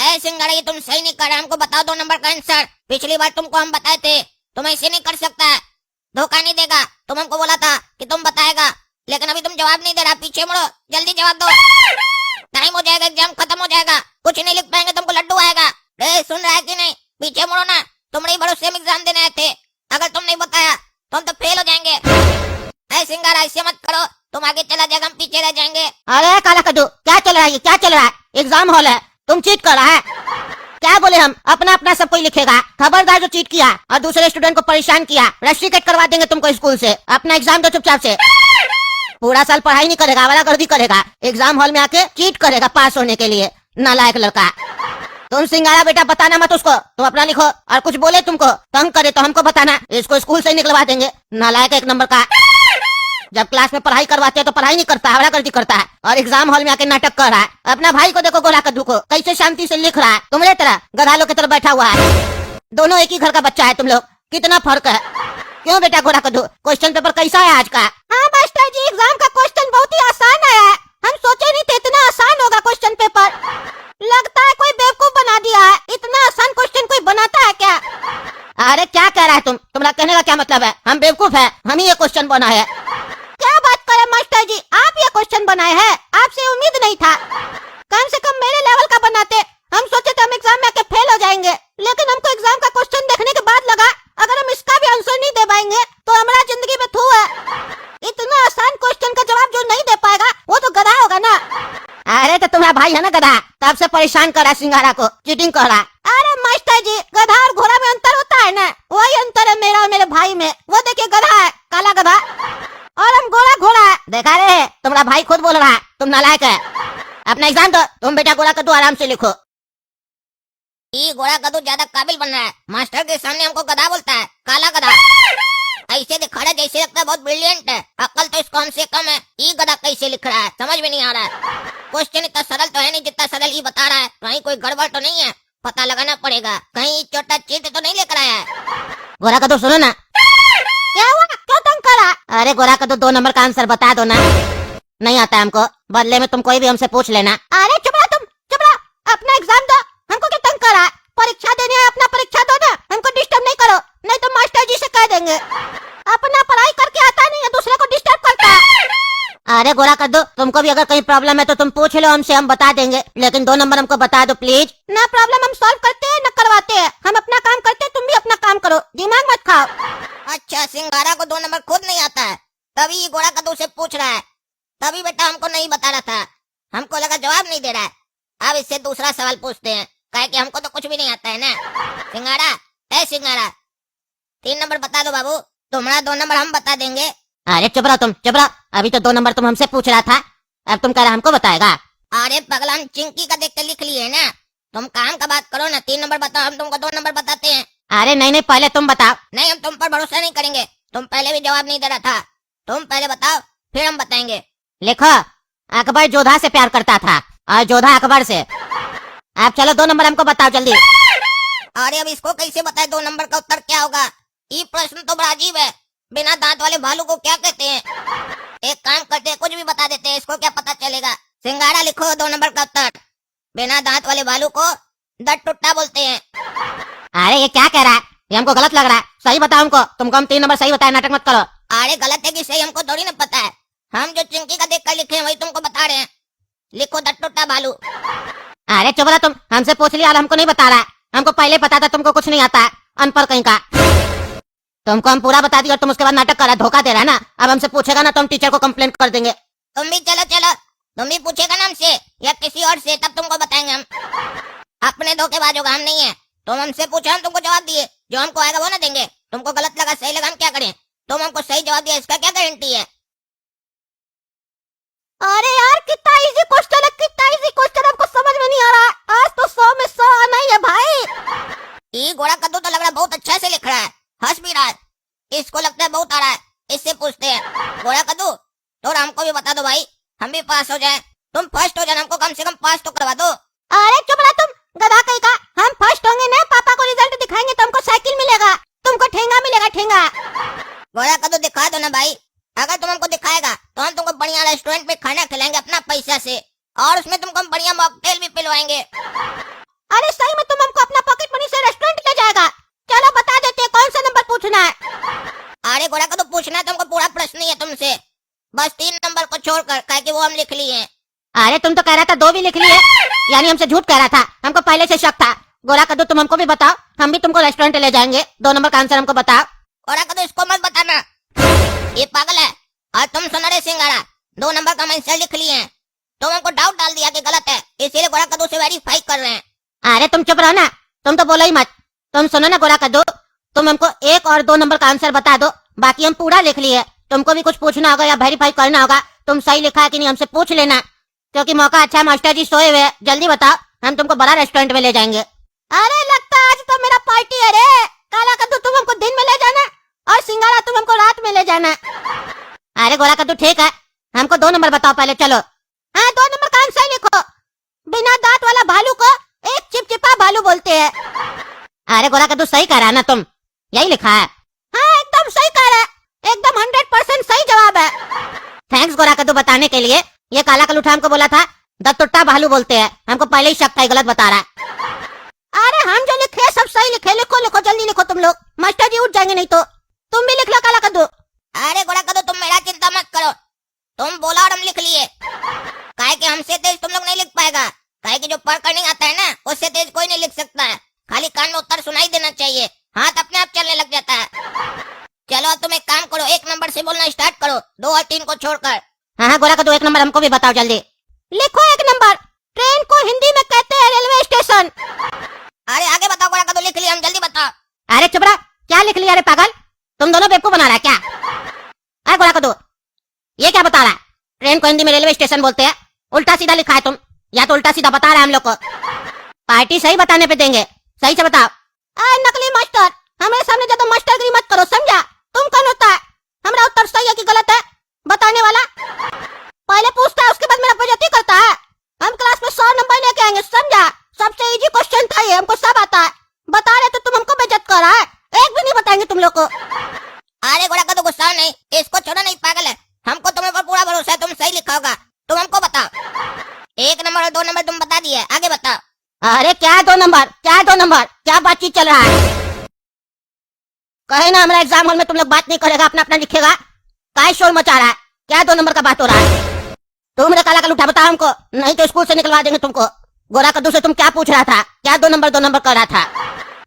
ऐ सिंगाड़ा, ये तुम सही नहीं कर रहे, हमको बताओ 2 नंबर का आंसर। पिछली बार तुमको हम बताए थे, तुम ऐसे नहीं कर सकता, धोखा नहीं देगा। तुम हमको बोला था कि तुम बताएगा, लेकिन अभी तुम जवाब नहीं दे रहा। पीछे मुड़ो, जल्दी जवाब दो, टाइम हो जाएगा, एग्जाम खत्म हो जाएगा, कुछ नहीं लिख पाएंगे, तुमको लड्डू आएगा। सुन रहा है कि नहीं? पीछे मुड़ो ना, तुम्हारे भरोसे हम एग्जाम देने आए थे। अगर तुम नहीं बताया तो हम तो फेल हो जाएंगे। ऐ सिंगारा, ऐसे मत करो, तुम आगे चला जाएगा, हम पीछे रह जाएंगे। अरे काला कद्दू, क्या चल रहा है? ये क्या चल रहा है? एग्जाम हॉल है, तुम चीट कर रहा है। क्या बोले हम? अपना अपना सब कोई लिखेगा। खबरदार जो चीट किया और दूसरे स्टूडेंट को परेशान किया, रस्टिकेट करवा देंगे तुमको स्कूल से। अपना एग्जाम दो चुपचाप से। पूरा साल पढ़ाई नहीं करेगा, आवारागर्दी करेगा, एग्जाम हॉल में आके चीट करेगा पास होने के लिए, नालायक लड़का। तुम सिंगारा बेटा बताना मत उसको, तुम अपना लिखो, और कुछ बोले तुमको तंग करे तो हमको बताना, इसको स्कूल से ही निकलवा देंगे, नालायक 1 नंबर का। जब क्लास में पढ़ाई करवाते हैं तो पढ़ाई नहीं करता, आवारागर्दी करता है, और एग्जाम हॉल में आके नाटक कर रहा है। अपना भाई को देखो, गोरा कद्दू को, कैसे शांति से लिख रहा है, तुम्हारे तरह गधालों की तरह बैठा हुआ है। दोनों एक ही घर का बच्चा है तुम लोग, कितना फर्क है। क्यों बेटा गोरा कद्दू, क्वेश्चन पेपर कैसा है आज का? हाँ मास्टर जी, एग्जाम का क्वेश्चन बहुत ही आसान आया है, हम सोचे नहीं थे इतना आसान होगा क्वेश्चन पेपर। लगता है कोई बेवकूफ बना दिया है, इतना आसान क्वेश्चन कोई बनाता है क्या? अरे क्या कह रहा है तुम? तुम्हारा कहने का क्या मतलब है? हम बेवकूफ है, हम ही ये क्वेश्चन बना है। क्या बात करे मास्टर जी, आप ये क्वेश्चन बनाए हैं, आपसे उम्मीद नहीं था। कम से कम मेरे लेवल का बनाते, हम सोचे थे हम एग्जाम में आके फेल हो जाएंगे, लेकिन हमको एग्जाम का क्वेश्चन देखने के बाद लगा अगर हम इसका भी आंसर नहीं दे पाएंगे तो हमारा जिंदगी में थू है। इतना आसान क्वेश्चन का जवाब जो नहीं दे पाएगा वो तो गधा होगा ना। अरे तो तुम्हारा भाई है ना गधा, तब से परेशान कर रहा सिंगारा को, चीटिंग कर रहा। अरे मास्टर जी, गधा और घोड़ा में अंतर होता है ना, वही अंतर है मेरा और मेरे भाई में। वो देखिए गधा है, काला गधा, और हम गोरा घोड़ा है। देखा रे, तुम्हारा भाई खुद बोल रहा है तुम नालायक है। अपना एग्जाम दो, तुम बेटा गोरा कद्दू आराम से लिखो। ये गोरा कद्दू ज्यादा काबिल बन रहा है, मास्टर के सामने हमको गधा बोलता है, काला गधा। ऐसे दिखा रहा है जैसे लगता है बहुत ब्रिलियंट है, अक्ल तो इसको हमसे कम है। ये गधा कैसे लिख रहा है समझ में नहीं आ रहा है। क्वेश्चन इतना सरल तो है नहीं जितना सरल ये बता रहा है, कहीं कोई गड़बड़ तो नहीं है, पता लगाना पड़ेगा, कहीं छोटा चीट तो नहीं लेकर आया है। गोरा कद्दू सुनो ना। क्या हुआ, क्यों तंग करा? अरे गोरा कद्दू 2 नंबर का आंसर बता दो ना। नहीं आता हमको, बदले में तुम कोई भी हमसे पूछ लेना। अरे चुप रहो तुम, चुप रहो, अपना एग्जाम दो, हमको क्या तंग करा? परीक्षा देने है, अपना परीक्षा दो ना, हमको डिस्टर्ब नहीं करो, नहीं तो मास्टर जी से कह देंगे। अपना पढ़ाई करके आता नहीं है, दूसरे को डिस्टर्ब करता है। अरे गोरा कद्दू, तुमको भी अगर कहीं प्रॉब्लम है तो तुम पूछ लो हमसे, हम बता देंगे, लेकिन 2 नंबर हमको बता दो प्लीज। ना प्रॉब्लम हम सॉल्व करते हैं, न करवाते हैं, हम अपना काम करते हैं, तुम भी अपना काम करो, दिमाग मत खाओ। अच्छा, सिंगारा को 2 नंबर खुद नहीं आता है, तभी ये गोरा कद्दू से पूछ रहा है। तभी बेटा हमको नहीं बता रहा था, हमको लगा जवाब नहीं दे रहा है। अब इससे दूसरा सवाल पूछते हैं, कहे कि हमको तो कुछ भी नहीं आता है ना। सिंगारा, ऐ सिंगारा, 3 नंबर बता दो बाबू, तुम्हारा 2 नंबर हम बता देंगे। अरे चुप रहो तुम, चुप रहो, अभी तो 2 नंबर तुम हमसे पूछ रहा था, अब तुम कह रहा हमको बताएगा। अरे पगला, हम चिंकी का देख के लिख लिए ना, तुम काम का बात करो ना। 3 नंबर बताओ, हम तुमको 2 नंबर बताते हैं। अरे नहीं नहीं, पहले तुम बताओ। नहीं, हम तुम पर भरोसा नहीं करेंगे, तुम पहले भी जवाब नहीं दे रहा था, तुम पहले बताओ फिर हम बताएंगे। लिखो, अकबर जोधा से प्यार करता था और जोधा अकबर से। आप चलो 2 नंबर हमको बताओ जल्दी। अरे अब इसको कैसे बताए 2 नंबर का उत्तर क्या होगा? ये प्रश्न तो बड़ा अजीब है, बिना दांत वाले भालू को क्या कहते हैं? एक काम करते हैं, कुछ भी बता देते हैं, इसको क्या पता चलेगा। सिंगारा लिखो 2 नंबर का उत्तर, बिना दांत वाले भालू को दट टुट्टा बोलते हैं। अरे ये क्या कह रहा है, ये हमको गलत लग रहा है, सही बताओ हमको, तुमको हम 3 नंबर सही बताए, नाटक मत करो। अरे गलत है कि सही हमको थोड़ी ना पता है, हम जो चिंकी का देख कर लिखे हैं वही तुमको बता रहे हैं। लिखो दट टुट्टा भालू। अरे चुप रहो तुम, हमसे पूछ लिया, हमको नहीं बता रहा है, हमको पहले पता था तुमको कुछ नहीं आता है, अनपढ़ कहीं का। तुमको हम पूरा बता दिया और तुम उसके बाद नाटक कर रहा है, धोखा दे रहा है ना। अब हमसे पूछेगा ना तो हम टीचर को कंप्लेंट कर देंगे। तुम भी चलो चलो, तुम भी पूछेगा ना हमसे या किसी और से, तब तुमको बताएंगे हम। अपने धोखेबाज होगा, हम नहीं है। तुम हमसे पूछो, हम तुमको जवाब दिए, जो हमको आएगा वो ना देंगे। तुमको गलत लगा, सही लगा, हम क्या करें? तुम हमको सही जवाब दिया, इसका क्या गारंटी है? अरे यार कितना इजी क्वेश्चन है, कितना इजी क्वेश्चन, हमको समझ में नहीं आ रहा है। आज तो 100 में 100 आना ही है भाई। ये घोड़ा कद्दू तो लग रहा है बहुत अच्छा से लिख रहा है, हंस भी रहा है, इसको लगता है बहुत आ रहा है। इससे पूछते हैं, घोड़ा कद्दू तो हमको भी बता दो भाई, हम भी पास हो जाए। तुम फर्स्ट हो जाना, हमको कम से कम पास तो करवा दो। अरे चुप रहा तुम, गधा कहीं का, हम फर्स्ट होंगे ना, पापा को रिजल्ट दिखाएंगे तो हमको साइकिल मिलेगा, तुमको ठेंगा मिलेगा, ठेंगा। घोड़ा कद्दू दिखा दो ना भाई, अगर तुम हमको दिखाएगा तो हम तुमको बढ़िया रेस्टोरेंट में खाना खिलाएंगे अपना पैसा से, और उसमें तुमको हम बढ़िया मॉकटेल भी पिलवाएंगे। अरे सही में तुम हमको अपना पॉकेट मनी से रेस्टोरेंट ले जाएगा? चलो बता देते कौन सा नंबर पूछना है। अरे गोरा का तो पूछना है तुमको, पूरा प्रश्न ही है तुमसे, बस 3 नंबर को छोड़कर, काहे कि वो हम लिख लिए हैं। अरे तुम तो कह रहा था 2 भी लिख लिए, यानी हमसे झूठ कह रहा था। हमको पहले से शक था। गोरा कद्दू तुम हमको भी बताओ, हम भी तुमको रेस्टोरेंट ले जाएंगे। 2 नंबर का आंसर हमको बताओ। गोरा का तो इसको मत बताना, ये पागल है। और तुम सुनो रे सिंगारा, 2 नंबर का आंसर लिख लिए हैं। तुम हमको डाउट डाल दिया कि गलत है, इसीलिए गोरा कद्दू से वेरीफाई कर रहे हैं। अरे तुम चुप रहो ना, तुम तो बोलो ही मत। तुम सुनो ना गोरा कद्दू, तुम हमको 1 और 2 नंबर का आंसर बता दो, बाकी हम पूरा लिख लिए। तुमको भी कुछ पूछना होगा या वेरीफाई करना होगा, तुम सही लिखा है कि नहीं हमसे पूछ लेना, क्योंकि मौका अच्छा है। मास्टर जी सोए हुए हैं, जल्दी बताओ, हम तुमको बड़ा रेस्टोरेंट में ले जाएंगे। अरे लगता है आज तो मेरा पार्टी है रे। काला कद्दू तुम हमको दिन में ले जाना और सिंगारा तुम हमको रात में ले जाना। अरे गोरा कद्दू ठीक है, हमको 2 नंबर बताओ पहले। चलो हाँ, 2 नंबर का आंसर लिखो। बिना दांत वाला भालू को एक चिपचिपा भालू बोलते हैं। अरे गोरा कद्दू सही कह रहा है ना तुम, यही लिखा है। हाँ एकदम सही कह रहा है, एकदम 100% सही जवाब है। थैंक्स गोरा कद्दू बताने के लिए। ये काला कलूठा हमको बोला था दत्तुट्टा भालू बोलते हैं, हमको पहले ही शक था गलत बता रहा है। अरे हम जो लिखे सब सही लिखे। लिखो लिखो जल्दी लिखो तुम लोग, मास्टर जी उठ जाएंगे नहीं तो। तुम भी लिख लो काला कद्दू। अरे गोरा कद्दू तुम मेरा चिंता मत करो, तुम बोला और हम लिख लिए। काहे कि हमसे तेज तुम लोग नहीं लिख पाएगा, काहे कि जो पढ़कर नहीं आता है ना, उससे तेज कोई नहीं लिख सकता है। खाली कान में उत्तर सुनाई देना चाहिए, हाथ अपने आप चलने लग जाता है। चलो अब तुम एक काम करो, 1 नंबर से बोलना स्टार्ट करो, 2 और 3 को छोड़कर। हाँ गोरा कद्दू 1 नंबर हमको भी बताओ जल्दी। लिखो 1 नंबर, ट्रेन को हिंदी में कहते हैं रेलवे स्टेशन। अरे आगे बताओ गोरा कद्दू, लिख लिया हम, जल्दी बताओ। अरे चुप रहा, क्या लिख लिया रे पागल, तुम दोनों बेवकूफ बना रहा है क्या? अरे गोरा कद्दू ये क्या बता रहा है? ट्रेन को हिंदी में रेलवे स्टेशन बोलते हैं, उल्टा सीधा लिखा है तुम, या तो उल्टा सीधा बता रहा है हम लोग को। पार्टी सही बताने पे देंगे, सही से बताओ। नकली मास्टर, हमारे सामने ज्यादा मास्टरगिरी मत करो, समझा? तुम कौन होता है हमारा उत्तर सही है कि गलत है बताने वाला? पहले पूछता है उसके बाद मेरा बेइज्जती करता है। हम क्लास में 100 नंबर लेके आएंगे, समझा? सबसे इजी क्वेश्चन था ये, हमको सब आता है। बता रहे तो तुम हमको बेइज्जत कर रहा है, एक भी नहीं बताएंगे तुम लोग को। अरे गोरा कद्दू गुस्सा नहीं, इसको छोड़ो, नहीं पागल है, हमको तुम्हें पर पूरा भरोसा है, तुम सही लिखा होगा। तुम हमको बताओ, 1 नंबर और 2 नंबर तुम बता दिए, आगे बताओ। अरे क्या 2 नंबर, क्या 2 नंबर, क्या बातचीत चल रहा है? कहे ना हमारा एग्जाम हॉल में तुम लोग बात नहीं करेगा, अपना अपना लिखेगा, काय शोर मचा रहा है? क्या 2 नंबर का बात हो रहा है? तुम काला कलूठा बताओ हमको, नहीं तो स्कूल से निकलवा देंगे तुमको। गोरा कद्दू से तुम क्या पूछ रहा था? क्या 2 नंबर 2 नंबर कर रहा था?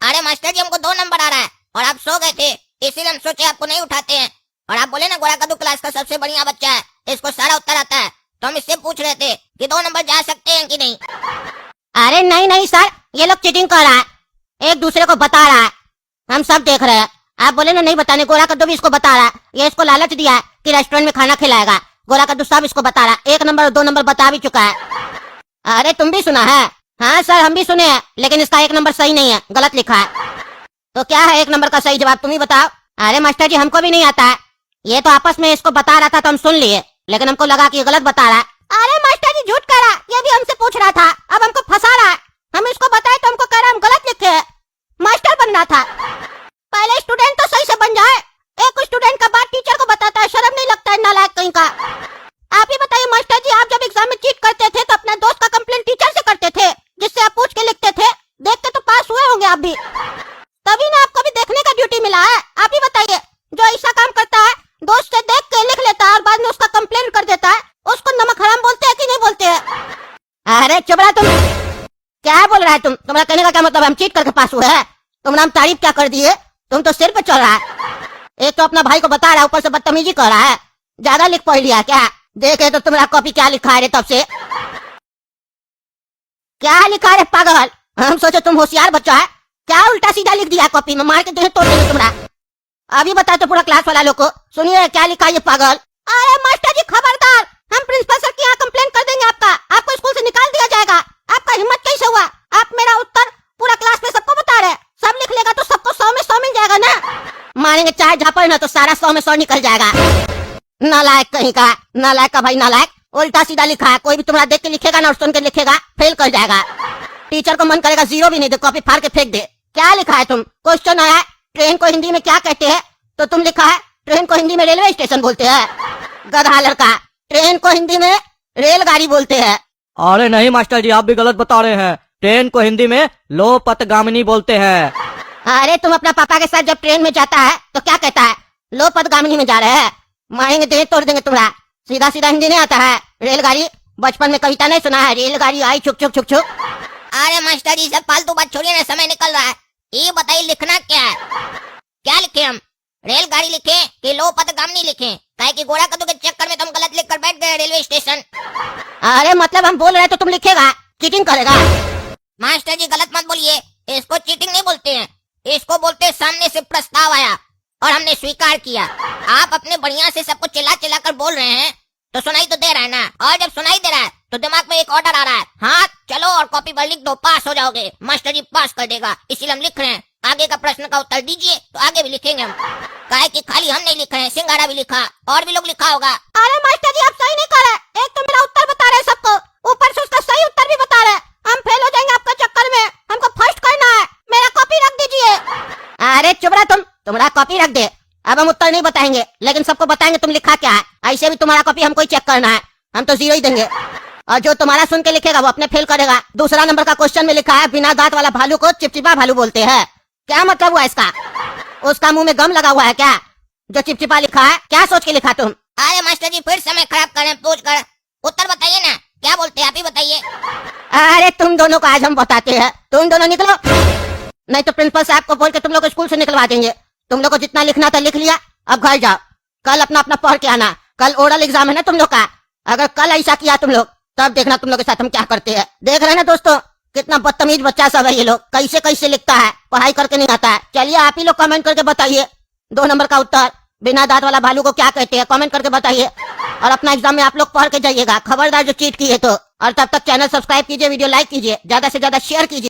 अरे मास्टर जी हमको 2 नंबर आ रहा है और आप सो गए थे, इसीलिए हम सोचे आपको नहीं उठाते हैं। और आप बोले ना गोरा कद्दू क्लास का सबसे बढ़िया बच्चा है, इसको सारा उत्तर आता है, तो हम इससे पूछ रहे थे कि 2 नंबर जा सकते हैं कि नहीं। अरे नहीं नहीं सर, ये लोग चीटिंग कर रहा है, एक दूसरे को बता रहा है, हम सब देख रहे हैं। आप बोले ना नहीं बताने, गोरा कद्दू भी इसको बता रहा है, ये इसको लालच दिया है कि रेस्टोरेंट में खाना खिलाएगा। गोरा कद्दू सब इसको बता रहा है, 1 नंबर और 2 नंबर बता भी चुका है। अरे तुम भी सुना है? हाँ सर हम भी सुने हैं, लेकिन इसका 1 नंबर सही नहीं है, गलत लिखा है। तो क्या है 1 नंबर का सही जवाब, तुम ही बताओ। अरे मास्टर जी हमको भी नहीं आता है, ये तो आपस में इसको बता रहा था तो हम सुन लिए, लेकिन हमको लगा कि ये गलत बता रहा है। अरे मास्टर जी झूठ कह रहा, ये भी हमसे पूछ रहा था, अब हमको फंसा रहा है। हम इसको बताए तो हमको कह रहा हम गलत लिखे हैं, मास्टर बनना था। पहले स्टूडेंट तो सही से बन जाए, एक स्टूडेंट का बात टीचर को बताता है, शर्म नहीं लगता है नालायक कहीं का। आप ही बताइए मास्टर जी, आप जब एग्जाम में चीट करते थे तो अपने दोस्त का कंप्लेंट टीचर से करते थे, जिससे आप पूछ के लिखते थे, देखते तो पास हुए होंगे आप भी, तभी ना आपको भी देखने का ड्यूटी मिला है। आप ही बताइए, जो ऐसा काम करता है, दोस्त से देख के लिख लेता है और बाद में उसका कंप्लेंट कर देता है, उसको नमक हराम बोलते हैं कि नहीं बोलते हैं? अरे चुप रहा तुम, क्या बोल रहा है तुम? तुम्हारा कहने का क्या मतलब, हम चीट करके पास हुए हैं? तुमने हम तारीफ क्या कर दिए, तुम तो सिर पे चढ़ रहा है। एक तो अपना भाई को बता रहा है, ऊपर से बदतमीजी कर रहा है, ज्यादा लिख पढ़ लिया क्या? देखे तो तुम्हारा कॉपी क्या लिखा है रे तब से, क्या लिखा है रे पागल? हम सोचे तुम होशियार बच्चा है, क्या उल्टा सीधा लिख दिया कॉपी में, मार के तुम्हें तोड़ देंगे तुम्हारा। अभी बताओ तो पूरा क्लास वाला लोग को, सुनिए क्या लिखा है ये पागल। अरे मास्टर जी खबरदार, हम प्रिंसिपल सर के यहाँ कंप्लेंट कर देंगे आपका, आपको स्कूल से निकाल दिया जाएगा। आपका हिम्मत कैसे हुआ? आप मेरा उत्तर पूरा क्लास में सबको बता रहे, सब लिख लेगा तो सबको 100 में 100 मिल जाएगा ना। मारेंगे 4 झापड़ ना तो सारा 100 में 100 निकल जाएगा। नालायक कहीं का, नालायक का भाई नालायक, उल्टा सीधा लिखा है, कोई भी तुम्हारा देख के लिखेगा ना और सुन के लिखेगा फेल कर जाएगा। टीचर को मन करेगा 0 भी नहीं दे, कॉपी फाड़ के फेंक दे। क्या लिखा है तुम? क्वेश्चन आया है ट्रेन को हिंदी में क्या कहते हैं, तो तुम लिखा है ट्रेन को हिंदी में रेलवे स्टेशन बोलते हैं। गधा लड़का, ट्रेन को हिंदी में रेलगाड़ी बोलते हैं। अरे नहीं मास्टर जी, आप भी गलत बता रहे हैं, ट्रेन को हिंदी में लोपथगामिनी बोलते हैं। अरे तुम अपना पापा के साथ जब ट्रेन में जाता है तो क्या कहता है? लोपथगामिनी में जा रहे हैं, मारेंगे देह तोड़ देंगे तुम्हारा। सीधा सीधा हिंदी नहीं आता है। रेलगाड़ी, बचपन में कविता नहीं सुना है? रेलगाड़ी आई छुक छुक छुक छुक। अरे मास्टर जी, सब फालतू बात छोड़िए ना, समय निकल रहा है। ये बताइए लिखना क्या है? क्या लिखे हम? रेलगाड़ी लिखे कि लोपथगामिनी लिखे? काहे कि घोड़ा कद्दू के चक्कर में तुम गलत लिख कर बैठ गए रेलवे स्टेशन। अरे मतलब हम बोल रहे हैं तो तुम लिखेगा, चीटिंग करेगा? मास्टर जी गलत मत बोलिए, इसको चीटिंग नहीं बोलते हैं, इसको बोलते हैं सामने से प्रस्ताव आया और हमने स्वीकार किया। आप अपने बढ़िया से सबको चिल्ला चिल्ला कर बोल रहे हैं तो सुनाई तो दे रहा है ना, और जब सुनाई दे रहा है तो दिमाग में एक ऑर्डर आ रहा है, हाँ चलो और कॉपी पर लिख दो, पास हो जाओगे। मास्टर जी पास कर देगा, इसीलिए हम लिख रहे हैं। आगे का प्रश्न का उत्तर दीजिए तो आगे भी लिखेंगे हम। काहे कि खाली हम नहीं लिख रहे हैं, सिंगाड़ा भी लिखा, और भी लोग लिखा होगा। अरे मास्टर जी आप सही नहीं कर रहे। एक तो मेरा उत्तर बता रहे सबको, ऊपर से उसका सही उत्तर भी बता रहे। हम फेल हो जाएंगे आपके चक्कर में, हमको फर्स्ट करना है। मेरा कॉपी रख दीजिए। अरे चुप रहा तुम, तुम्हारा कॉपी रख दे। अब हम उत्तर नहीं बताएंगे, लेकिन सबको बताएंगे तुम लिखा क्या है। ऐसे भी तुम्हारा कॉपी हमको ही चेक करना है, हम तो 0 ही देंगे। और जो तुम्हारा सुन के लिखेगा वो अपने फेल करेगा। दूसरा नंबर का क्वेश्चन में लिखा है, बिना दांत वाला भालू को चिपचिपा भालू बोलते हैं। क्या मतलब हुआ इसका? उसका मुंह में गम लगा हुआ है क्या जो चिपचिपा लिखा है? क्या सोच के लिखा तुम? अरे मास्टर जी फिर समय खराब कर रहे हैं, पूछ कर उत्तर बताइए ना, क्या बोलते हैं आप ही बताइए। अरे तुम दोनों को आज हम बताते हैं, तुम दोनों निकलो, नहीं तो प्रिंसिपल साहब को बोल के तुम लोग को स्कूल से निकलवा देंगे। तुम लोग को जितना लिखना था लिख लिया, अब घर जाओ। कल अपना अपना पढ़ के आना, कल ओरल एग्जाम है ना तुम लोग का। अगर कल ऐसा किया तुम लोग, तब देखना तुम लोग के साथ हम क्या करते हैं। देख रहे हैं ना दोस्तों, कितना बदतमीज बच्चा सब है ये लोग, कैसे कैसे लिखता है, पढ़ाई करके नहीं आता है। चलिए आप ही लोग कमेंट करके बताइए 2 नंबर का उत्तर, बिना दांत वाला भालू को क्या कहते हैं, कमेंट करके बताइए। और अपना एग्जाम में आप लोग पढ़ के जाइएगा, खबरदार जो चीट किए तो। और तब तक चैनल सब्सक्राइब कीजिए, वीडियो लाइक कीजिए, ज्यादा से ज्यादा शेयर कीजिए।